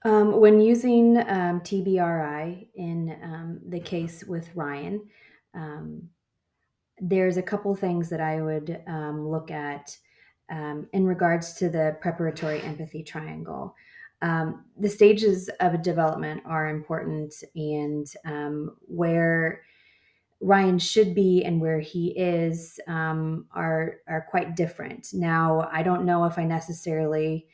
When using TBRI in the case with Ryan, um, there's a couple things that I would look at in regards to the preparatory empathy triangle. The stages of a development are important, and where Ryan should be and where he is are quite different. Now, I don't know if I necessarily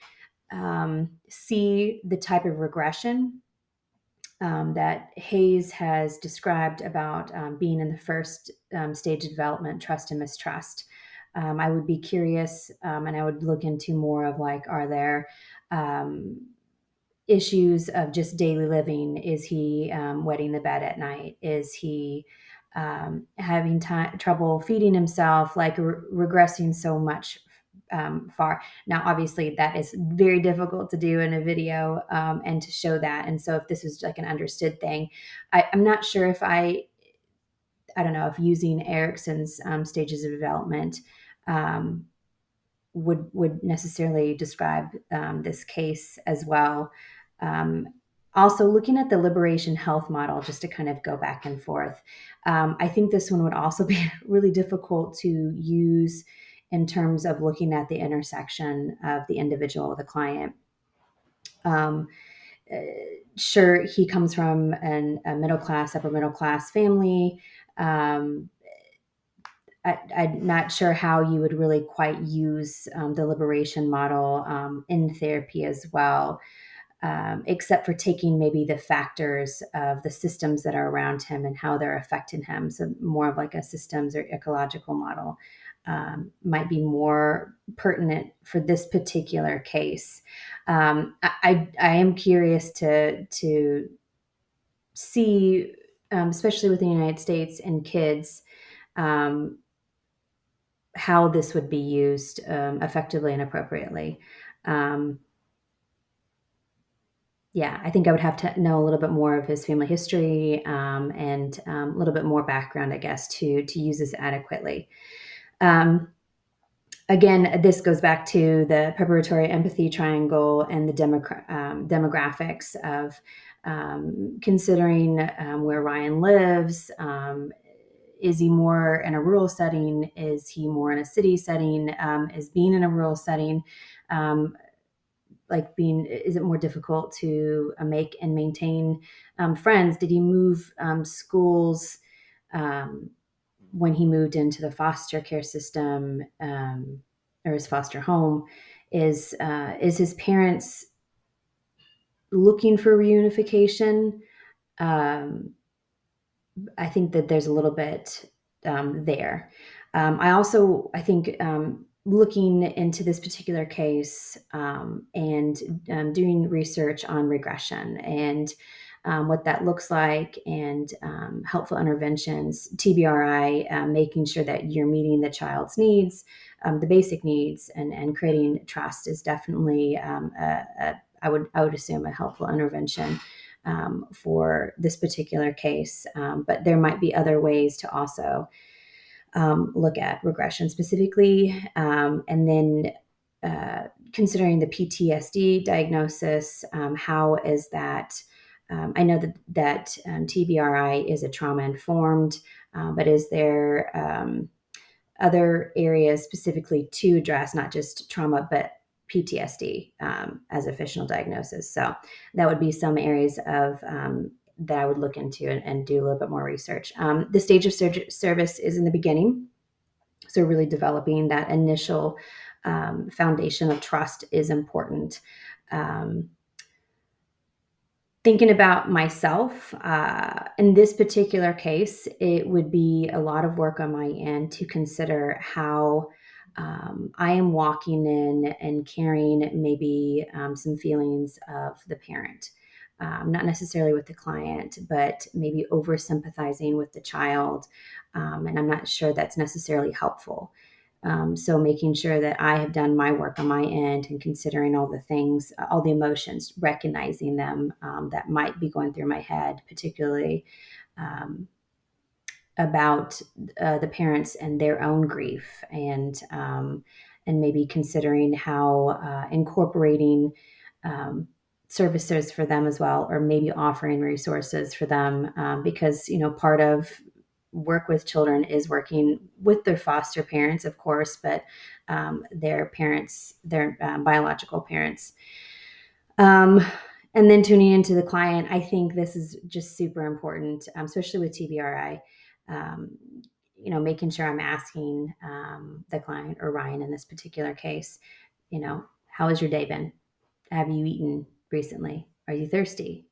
see the type of regression that Hayes has described about being in the first stage of development, trust and mistrust. I would be curious, and I would look into more of like, are there um, issues of just daily living? Is he wetting the bed at night? Is he having trouble feeding himself, like regressing so much far? Now, obviously, that is very difficult to do in a video and to show that. And so, if this is like an understood thing, I'm not sure if I don't know if using Erickson's stages of development um, would necessarily describe this case as well. Um, Also, looking at the liberation health model, just to kind of go back and forth, I think this one would also be really difficult to use in terms of looking at the intersection of the individual, the client. Um, uh, sure, he comes from a middle class, upper middle class family. Um, I'm not sure how you would really quite use the liberation model in therapy as well, except for taking maybe the factors of the systems that are around him and how they're affecting him. So, more of like a systems or ecological model might be more pertinent for this particular case. I am curious to see, especially within the United States and kids. Um, how this would be used effectively and appropriately. Um, yeah, I think I would have to know a little bit more of his family history and a little bit more background, I guess, to use this adequately. Um, Again, this goes back to the preparatory empathy triangle and the demographics of considering where Ryan lives. Is he more in a rural setting? Is he more in a city setting? Is being in a rural setting um, like being? Is it more difficult to make and maintain friends? Did he move schools um, when he moved into the foster care system or his foster home? Is his parents looking for reunification? Um, I think that there's a little bit there. I think looking into this particular case and doing research on regression and what that looks like and helpful interventions, TBRI, making sure that you're meeting the child's needs, the basic needs, and creating trust is definitely I would assume a helpful intervention for this particular case. But there might be other ways to also look at regression specifically. And then considering the PTSD diagnosis, how is that? I know that TBRI is a trauma informed, but is there other areas specifically to address not just trauma but PTSD as a fictional diagnosis? So that would be some areas of that I would look into and do a little bit more research. The stage of service is in the beginning, so really developing that initial foundation of trust is important. Um, Thinking about myself in this particular case, it would be a lot of work on my end to consider how I am walking in and carrying maybe some feelings of the parent. Not necessarily with the client, but maybe over sympathizing with the child. And I'm not sure that's necessarily helpful. So making sure that I have done my work on my end and considering all the things, all the emotions, recognizing them that might be going through my head, particularly um, about the parents and their own grief, and maybe considering how incorporating um, services for them as well, or maybe offering resources for them, because part of work with children is working with their foster parents, of course, but their parents, their biological parents. Um, and then tuning into the client, I think this is just super important, especially with TBRI. Um, making sure I'm asking the client, or Ryan in this particular case, how has your day been? Have you eaten recently? Are you thirsty?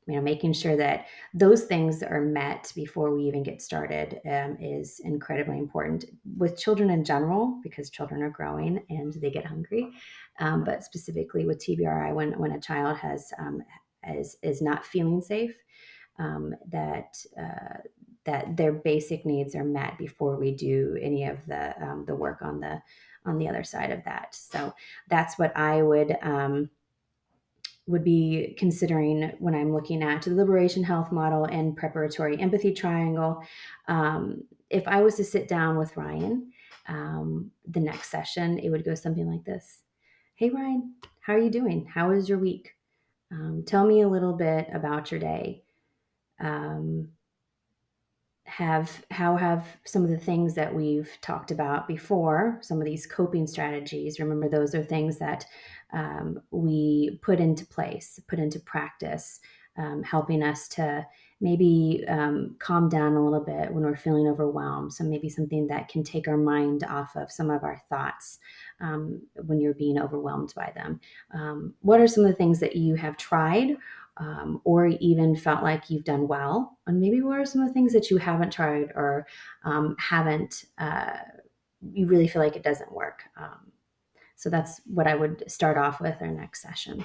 Making sure that those things are met before we even get started is incredibly important with children in general, because children are growing and they get hungry. But specifically with TBRI, when a child is not feeling safe, that their basic needs are met before we do any of the work on the other side of that. So that's what I would be considering when I'm looking at the liberation health model and preparatory empathy triangle. If I was to sit down with Ryan, the next session, it would go something like this. Hey, Ryan, how are you doing? How was your week? Tell me a little bit about your day. Um, how have some of the things that we've talked about before, some of these coping strategies, remember those are things that we put into place, put into practice, helping us to maybe calm down a little bit when we're feeling overwhelmed. So maybe something that can take our mind off of some of our thoughts when you're being overwhelmed by them. What are some of the things that you have tried, or even felt like you've done well? And maybe what are some of the things that you haven't tried, or haven't, you really feel like it doesn't work? So that's what I would start off with our next session.